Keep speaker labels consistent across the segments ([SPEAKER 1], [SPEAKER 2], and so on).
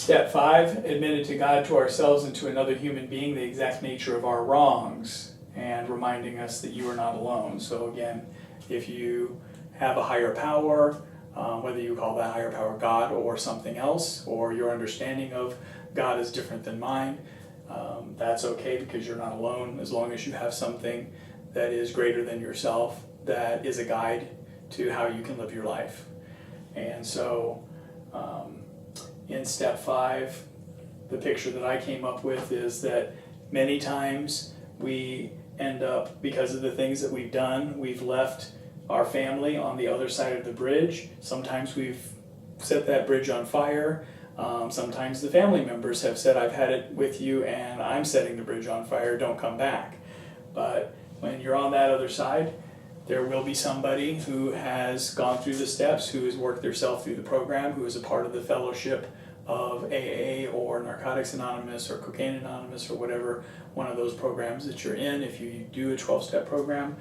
[SPEAKER 1] Step 5, admitted to God, to ourselves, and to another human being the exact nature of our wrongs, and reminding us that you are not alone. So again, if you have a higher power, whether you call that higher power God or something else, or your understanding of God is different than mine, that's okay, because you're not alone, as long as you have something that is greater than yourself, that is a guide to how you can live your life. And so in step 5, the picture that I came up with is that many times we end up, because of the things that we've done, we've left our family on the other side of the bridge. Sometimes we've set that bridge on fire. Sometimes the family members have said, I've had it with you and I'm setting the bridge on fire, don't come back. But when you're on that other side, there will be somebody who has gone through the steps, who has worked themselves through the program, who is a part of the fellowship of AA or Narcotics Anonymous or Cocaine Anonymous or whatever one of those programs that you're in. If you do a 12-step program,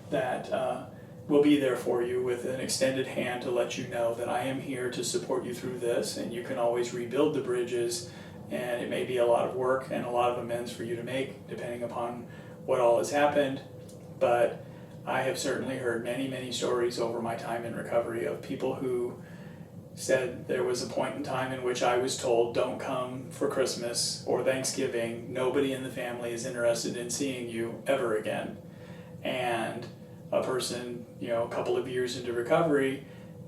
[SPEAKER 1] that will be there for you with an extended hand to let you know that I am here to support you through this, and you can always rebuild the bridges, and it may be a lot of work and a lot of amends for you to make depending upon what all has happened. But I have certainly heard many, many stories over my time in recovery of people who said there was a point in time in which I was told, don't come for Christmas or Thanksgiving, nobody in the family is interested in seeing you ever again. And a person, a couple of years into recovery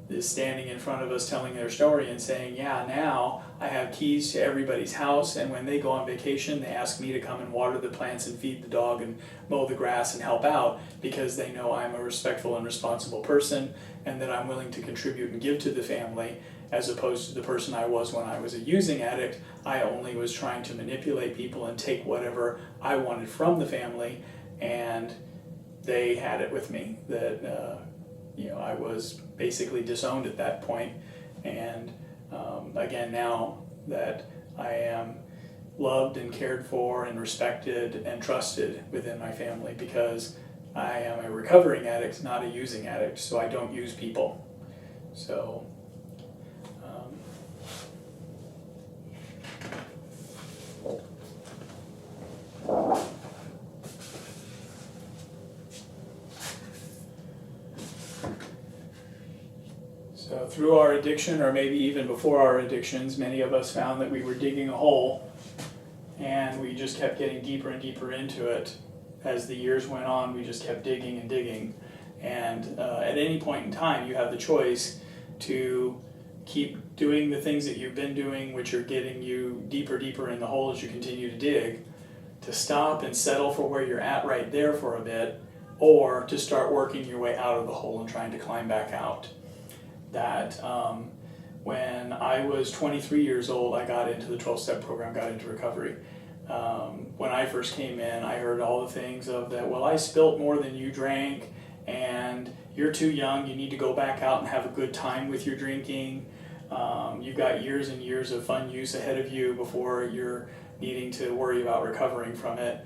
[SPEAKER 1] is standing in front of us telling their story and saying, yeah, now I have keys to everybody's house, and when they go on vacation, they ask me to come and water the plants and feed the dog and mow the grass and help out, because they know I'm a respectful and responsible person and that I'm willing to contribute and give to the family, as opposed to the person I was when I was a using addict. I only was trying to manipulate people and take whatever I wanted from the family, and they had it with me that I was basically disowned at that point. And again, now that I am loved and cared for and respected and trusted within my family, because I am a recovering addict, not a using addict, so I don't use people. So So through our addiction, or maybe even before our addictions, many of us found that we were digging a hole, and we just kept getting deeper and deeper into it. As the years went on, we just kept digging and digging. And at any point in time, you have the choice to keep doing the things that you've been doing, which are getting you deeper, deeper in the hole as you continue to dig, to stop and settle for where you're at right there for a bit, or to start working your way out of the hole and trying to climb back out. That when I was 23 years old, I got into the 12-step program, got into recovery. When I first came in, I heard all the things of that, well, I spilt more than you drank, and you're too young, you need to go back out and have a good time with your drinking. You've got years and years of fun use ahead of you before you're needing to worry about recovering from it.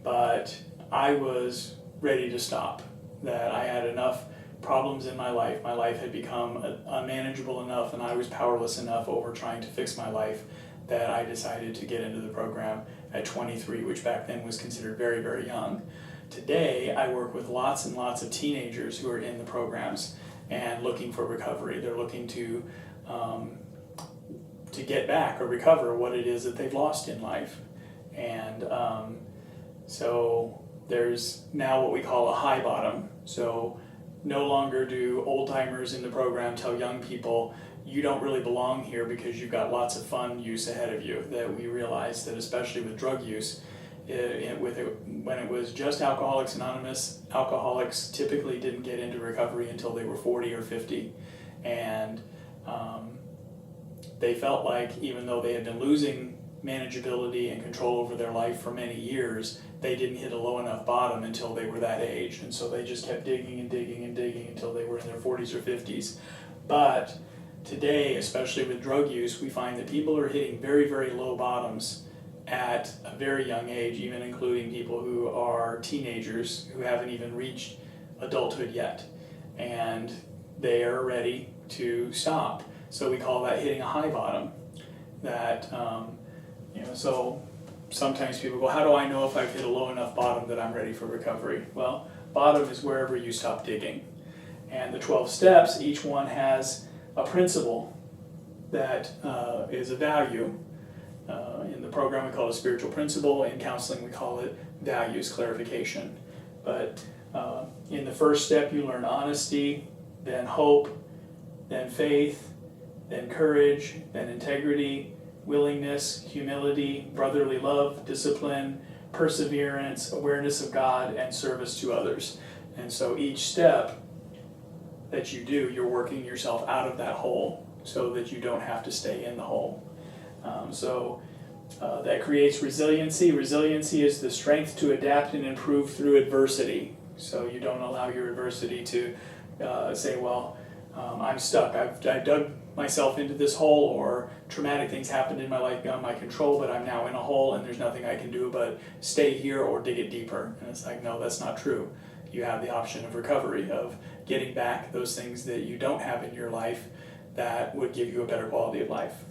[SPEAKER 1] But I was ready to stop, that I had enough problems in my life. My life had become unmanageable enough, and I was powerless enough over trying to fix my life, that I decided to get into the program at 23, which back then was considered very, very young. Today, I work with lots and lots of teenagers who are in the programs and looking for recovery. They're looking to get back or recover what it is that they've lost in life. And so there's now what we call a high bottom. So no longer do old-timers in the program tell young people, you don't really belong here because you've got lots of fun use ahead of you. That we realize that, especially with drug use, when it was just Alcoholics Anonymous, alcoholics typically didn't get into recovery until they were 40 or 50. And they felt like, even though they had been losing manageability and control over their life for many years, they didn't hit a low enough bottom until they were that age. And so they just kept digging and digging and digging until they were in their 40s or 50s. But today, especially with drug use, we find that people are hitting very, very low bottoms at a very young age, even including people who are teenagers who haven't even reached adulthood yet. And they are ready to stop. So we call that hitting a high bottom. that, so sometimes people go, how do I know if I've hit a low enough bottom that I'm ready for recovery? Well, bottom is wherever you stop digging. And the 12 steps, each one has a principle that is a value. In the program we call it a spiritual principle, in counseling we call it values clarification. But in the first step you learn honesty, then hope, then faith, then courage, then integrity, willingness, humility, brotherly love, discipline, perseverance, awareness of God, and service to others. And so each step that you do, you're working yourself out of that hole so that you don't have to stay in the hole. That creates resiliency. Resiliency is the strength to adapt and improve through adversity. So you don't allow your adversity to say, well, I'm stuck. I've dug myself into this hole, or traumatic things happened in my life beyond my control, but I'm now in a hole and there's nothing I can do but stay here or dig it deeper. And it's like, no, that's not true. You have the option of recovery, of getting back those things that you don't have in your life that would give you a better quality of life.